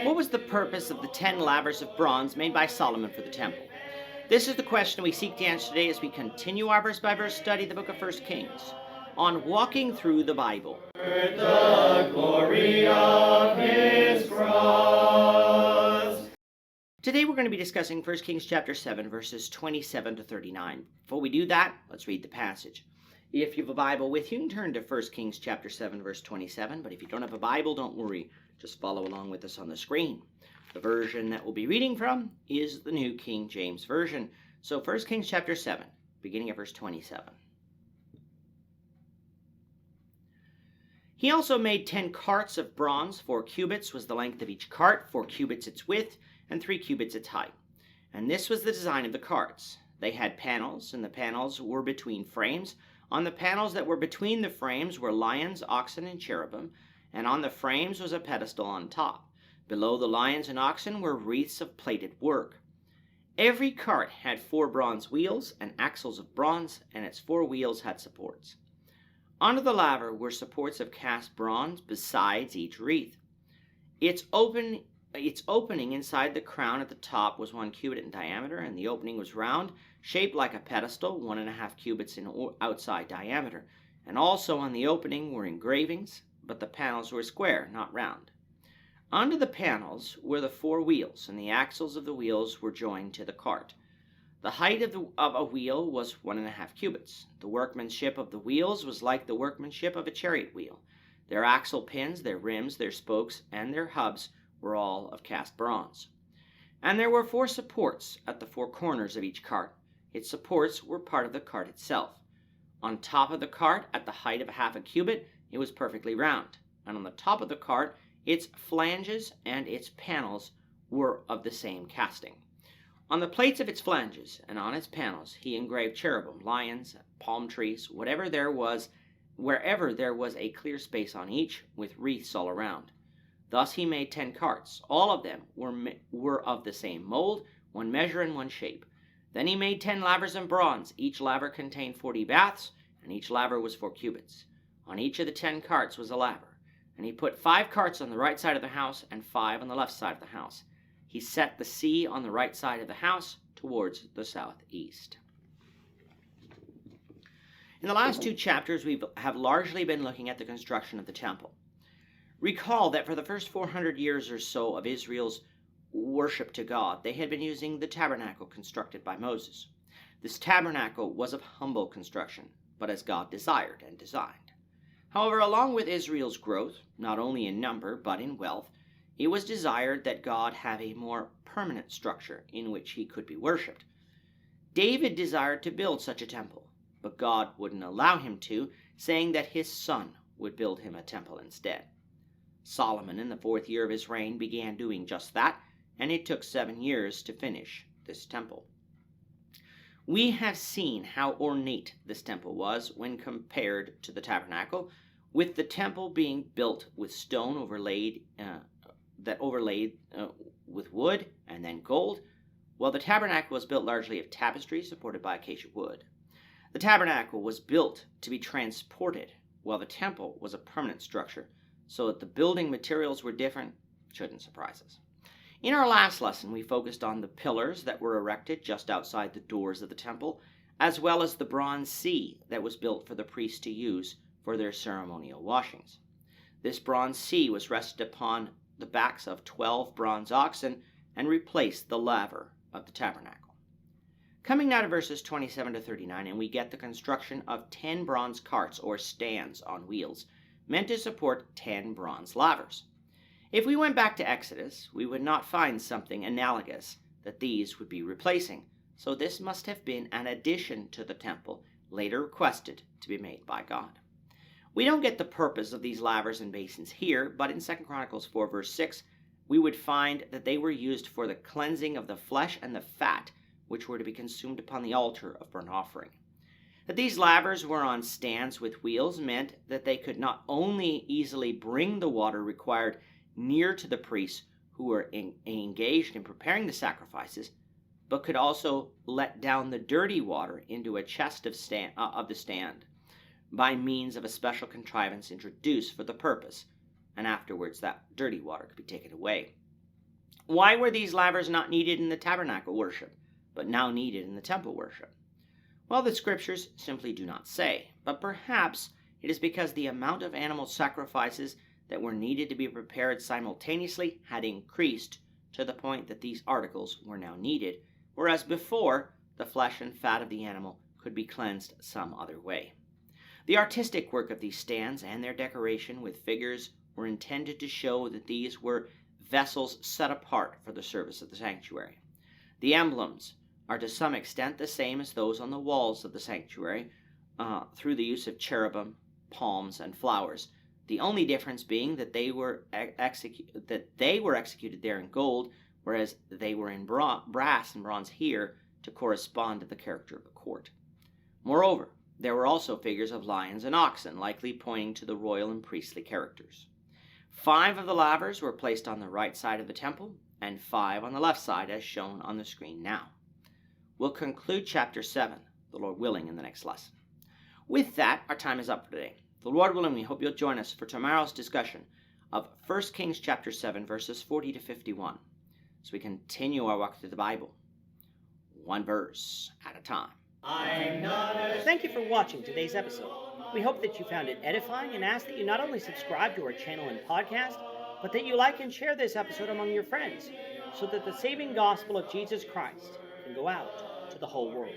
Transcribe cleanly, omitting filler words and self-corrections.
What was the purpose of the 10 lavers of bronze made by Solomon for the temple? This is the question we seek to answer today as we continue our verse-by-verse study of the book of 1 Kings on walking through the Bible. The glory of his cross. Today we're going to be discussing 1 Kings chapter 7, verses 27 to 39. Before we do that, let's read the passage. If you have a Bible with you, you can turn to 1 Kings chapter 7, verse 27. But if you don't have a Bible, don't worry. Just follow along with us on the screen. The version that we'll be reading from is the New King James Version. So 1 Kings chapter 7, beginning at verse 27. He also made 10 carts of bronze. 4 cubits was the length of each cart, 4 cubits its width, and 3 cubits its height. And this was the design of the carts. They had panels, and the panels were between frames. On the panels that were between the frames were lions, oxen, and cherubim, and on the frames was a pedestal on top. Below the lions and oxen were wreaths of plated work. Every cart had 4 bronze wheels and axles of bronze, and its 4 wheels had supports. Under the laver were supports of cast bronze besides each wreath. Its opening inside the crown at the top was 1 cubit in diameter, and the opening was round, shaped like a pedestal, 1.5 cubits in outside diameter. And also on the opening were engravings, but the panels were square, not round. Under the panels were the 4 wheels, and the axles of the wheels were joined to the cart. The height of a wheel was 1.5 cubits. The workmanship of the wheels was like the workmanship of a chariot wheel. Their axle pins, their rims, their spokes, and their hubs were all of cast bronze. And there were 4 supports at the 4 corners of each cart. Its supports were part of the cart itself. On top of the cart, at the height of 0.5 cubit, it was perfectly round. And on the top of the cart, its flanges and its panels were of the same casting. On the plates of its flanges and on its panels, he engraved cherubim, lions, palm trees, wherever there was a clear space on each, with wreaths all around. Thus he made 10 carts. All of them were of the same mold, one measure and one shape. Then he made 10 lavers of bronze. Each laver contained 40 baths, and each laver was 4 cubits. On each of the 10 carts was a laver. And he put 5 carts on the right side of the house and 5 on the left side of the house. He set the sea on the right side of the house towards the southeast. In the last 2 chapters, we have largely been looking at the construction of the temple. Recall that for the first 400 years or so of Israel's worship to God, they had been using the tabernacle constructed by Moses. This tabernacle was of humble construction, but as God desired and designed. However, along with Israel's growth, not only in number but in wealth, it was desired that God have a more permanent structure in which he could be worshipped. David desired to build such a temple, but God wouldn't allow him to, saying that his son would build him a temple instead. Solomon, in the 4th year of his reign, began doing just that, and it took 7 years to finish this temple. We have seen how ornate this temple was when compared to the tabernacle, with the temple being built with stone overlaid with wood and then gold, while the tabernacle was built largely of tapestry supported by acacia wood. The tabernacle was built to be transported, while the temple was a permanent structure, so that the building materials were different shouldn't surprise us. In our last lesson, we focused on the pillars that were erected just outside the doors of the temple, as well as the bronze sea that was built for the priests to use for their ceremonial washings. This bronze sea was rested upon the backs of 12 bronze oxen and replaced the laver of the tabernacle. Coming now to verses 27 to 39, and we get the construction of 10 bronze carts or stands on wheels, meant to support 10 bronze lavers. If we went back to Exodus, we would not find something analogous that these would be replacing, so this must have been an addition to the temple, later requested to be made by God. We don't get the purpose of these lavers and basins here, but in 2 Chronicles 4 verse 6, we would find that they were used for the cleansing of the flesh and the fat, which were to be consumed upon the altar of burnt offering. That these lavers were on stands with wheels meant that they could not only easily bring the water required near to the priests who were engaged in preparing the sacrifices, but could also let down the dirty water into a chest of the stand by means of a special contrivance introduced for the purpose, and afterwards that dirty water could be taken away. Why were these lavers not needed in the tabernacle worship, but now needed in the temple worship? Well, the scriptures simply do not say, but perhaps it is because the amount of animal sacrifices that were needed to be prepared simultaneously had increased to the point that these articles were now needed, whereas before, the flesh and fat of the animal could be cleansed some other way. The artistic work of these stands and their decoration with figures were intended to show that these were vessels set apart for the service of the sanctuary. The emblems are to some extent the same as those on the walls of the sanctuary, through the use of cherubim, palms, and flowers. The only difference being that they were executed there in gold, whereas they were in brass and bronze here to correspond to the character of the court. Moreover, there were also figures of lions and oxen, likely pointing to the royal and priestly characters. 5 of the lavers were placed on the right side of the temple, and 5 on the left side, as shown on the screen now. We'll conclude chapter 7, the Lord willing, in the next lesson. With that, our time is up for today. The Lord willing, we hope you'll join us for tomorrow's discussion of 1 Kings chapter 7, verses 40 to 51, as we continue our walk through the Bible, one verse at a time. Thank you for watching today's episode. We hope that you found it edifying and ask that you not only subscribe to our channel and podcast, but that you like and share this episode among your friends, so that the saving gospel of Jesus Christ can go out to the whole world.